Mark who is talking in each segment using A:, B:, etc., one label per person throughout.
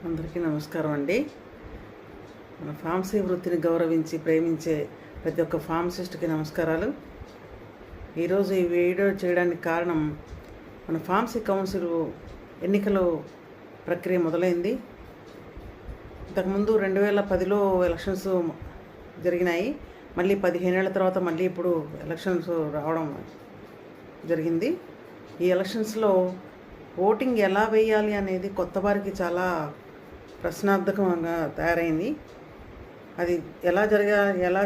A: అందరికీ నమస్కారం అండి. మన ఫార్మసీ వృత్తిని గౌరవించి ప్రేమించే ప్రతి ఒక్క ఫార్మసిస్ట్కి నమస్కారాలు. ఈరోజు ఈ వీడియో చేయడానికి కారణం, మన ఫార్మసీ కౌన్సిల్ ఎన్నికల ప్రక్రియ మొదలైంది. ఇంతకుముందు 2010లో ఎలక్షన్స్ జరిగినాయి. మళ్ళీ 15 ఏళ్ల తర్వాత మళ్ళీ ఇప్పుడు ఎలక్షన్స్ రావడం జరిగింది. ఈ ఎలక్షన్స్లో ఓటింగ్ ఎలా వేయాలి అనేది కొత్త వారికి చాలా ప్రశ్నార్థకంగా తయారైంది. అది ఎలా ఎలా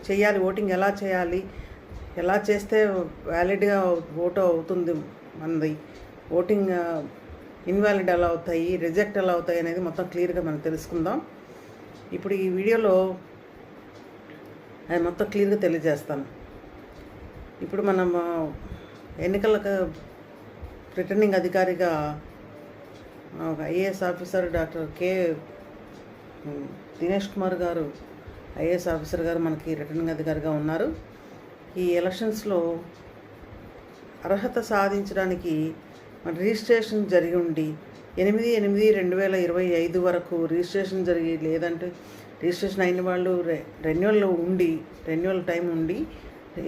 A: చేయాలి, ఓటింగ్ ఎలా చేయాలి, ఎలా చేస్తే వ్యాలిడ్గా ఓటు అవుతుంది మనది, ఓటింగ్ ఇన్వాలిడ్ ఎలా అవుతాయి, రిజెక్ట్ ఎలా అవుతాయి అనేది మొత్తం క్లియర్గా మనం తెలుసుకుందాం. ఇప్పుడు ఈ వీడియోలో అది మొత్తం క్లియర్గా తెలియజేస్తాను. ఇప్పుడు మనం ఎన్నికలకు రిటర్నింగ్ అధికారిగా IAS officer doctor K Dinesh Kumar గారు, ఐఏఎస్ ఆఫీసర్ గారు మనకి రిటర్నింగ్ అధికారిగా ఉన్నారు. ఈ ఎలక్షన్స్లో అర్హత సాధించడానికి మన రిజిస్ట్రేషన్ జరిగి ఉండి 8/8/2025 వరకు రిజిస్ట్రేషన్ జరిగి, లేదంటే రిజిస్ట్రేషన్ అయిన వాళ్ళు రెన్యువల్ టైం ఉండి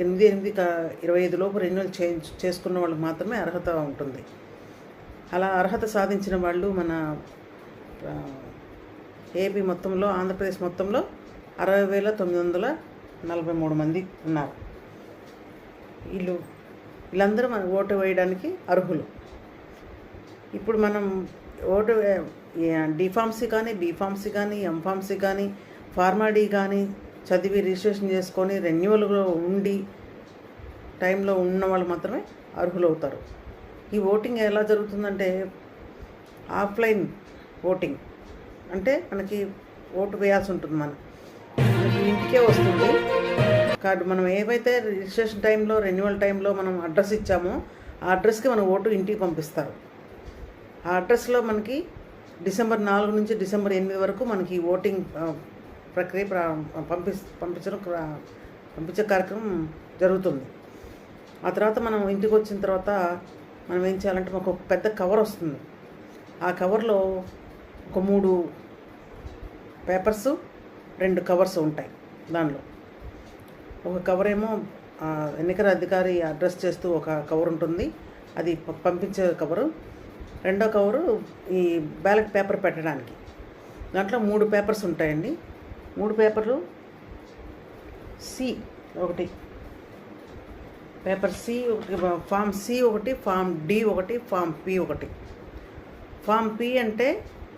A: 8/8/25 లోపు రెన్యువల్ చేసుకున్న వాళ్ళకి మాత్రమే అర్హత ఉంటుంది. అలా అర్హత సాధించిన వాళ్ళు మన ఏపీ మొత్తంలో, ఆంధ్రప్రదేశ్ మొత్తంలో 60,943 మంది ఉన్నారు. వీళ్ళందరూ మన ఓటు వేయడానికి అర్హులు. ఇప్పుడు మనం ఓటు డిఫార్మసీ కానీ, బీఫార్మసీ కానీ, ఎంఫార్మసీ కానీ, ఫార్మాడీ కానీ చదివి రిజిస్ట్రేషన్ చేసుకొని రెన్యువల్గా ఉండి టైంలో ఉన్న వాళ్ళు మాత్రమే అర్హులు అవుతారు. ఈ ఓటింగ్ ఎలా జరుగుతుందంటే, ఆఫ్లైన్ ఓటింగ్ అంటే మనకి ఓటు వేయాల్సి ఉంటుంది. మనకి ఇంటికే వస్తుంది కార్డు. మనం ఏవైతే రిజిస్ట్రేషన్ టైంలో, రెన్యువల్ టైంలో మనం అడ్రస్ ఇచ్చామో ఆ అడ్రస్కి మన ఓటు ఇంటికి పంపిస్తారు. ఆ అడ్రస్లో మనకి డిసెంబర్ 4 నుంచి డిసెంబర్ 8 వరకు మనకి ఓటింగ్ ప్రక్రియ పంపించే కార్యక్రమం జరుగుతుంది. ఆ తర్వాత మనం ఇంటికి వచ్చిన తర్వాత మనం ఏం చేయాలంటే, మాకు ఒక పెద్ద కవర్ వస్తుంది. ఆ కవర్లో ఒక 3 పేపర్స్, 2 కవర్స్ ఉంటాయి. దానిలో ఒక కవర్ ఏమో ఎన్నికల అధికారి అడ్రస్ చేస్తూ ఒక కవర్ ఉంటుంది, అది పంపించే కవరు. రెండో కవరు ఈ బ్యాలెట్ పేపర్ పెట్టడానికి. దాంట్లో 3 పేపర్స్ ఉంటాయండి. 3 పేపర్లు సి ఒకటి, పేపర్ సి ఒకటి, ఫామ్ సి ఒకటి, ఫామ్ డి ఒకటి, ఫామ్ పి ఒకటి. ఫామ్ పి అంటే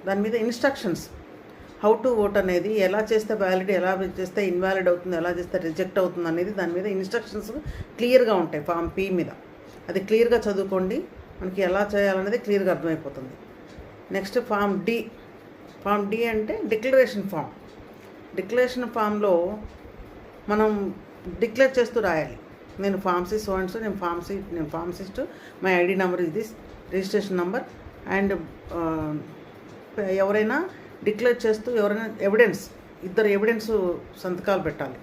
A: దాని మీద ఇన్స్ట్రక్షన్స్, హౌ టు ఓట్ అనేది, ఎలా చేస్తే వ్యాలిడ్, ఎలా చేస్తే ఇన్వాలిడ్ అవుతుంది, ఎలా చేస్తే రిజెక్ట్ అవుతుంది అనేది దాని మీద ఇన్స్ట్రక్షన్స్ క్లియర్గా ఉంటాయి ఫామ్ పి మీద. అది క్లియర్గా చదువుకోండి, మనకి ఎలా చేయాలనేది క్లియర్గా అర్థమైపోతుంది. Next form D. Form D అంటే డిక్లరేషన్ ఫామ్. డిక్లరేషన్ ఫామ్లో మనం డిక్లేర్ చేస్తూ రాయాలి, నేను ఫార్మసీ సో అండ్ సో, నేను ఫార్మసిస్ట్, మై ఐడి నెంబర్ ఇది, రిజిస్ట్రేషన్ నెంబర్. అండ్ ఎవరైనా డిక్లేర్ చేస్తూ ఎవరైనా ఇద్దరు ఎవిడెన్స్ సంతకాలు పెట్టాలి.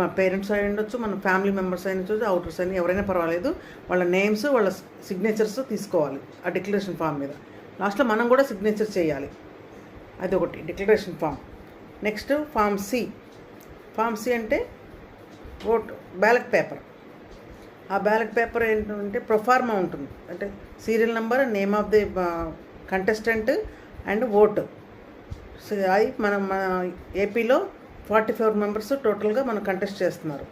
A: మా పేరెంట్స్ అయి ఉండొచ్చు, మన ఫ్యామిలీ మెంబర్స్ అయిన ఉండొచ్చు, అవుటర్స్ అయినా ఎవరైనా పర్వాలేదు. వాళ్ళ నేమ్స్, వాళ్ళ సిగ్నేచర్స్ తీసుకోవాలి ఆ డిక్లరేషన్ ఫామ్ మీద. లాస్ట్లో మనం కూడా సిగ్నేచర్ చేయాలి. అది ఒకటి declaration form. Next form C. Form C అంటే బ్యాలెట్ పేపర్. ఆ బ్యాలెట్ పేపర్ ఏంటంటే ప్రొఫార్మా ఉంటుంది, అంటే serial number, name of the contestant and vote. అది మన ఏపీలో 44 మెంబర్స్ టోటల్గా మనం కంటెస్ట్ చేస్తున్నారు.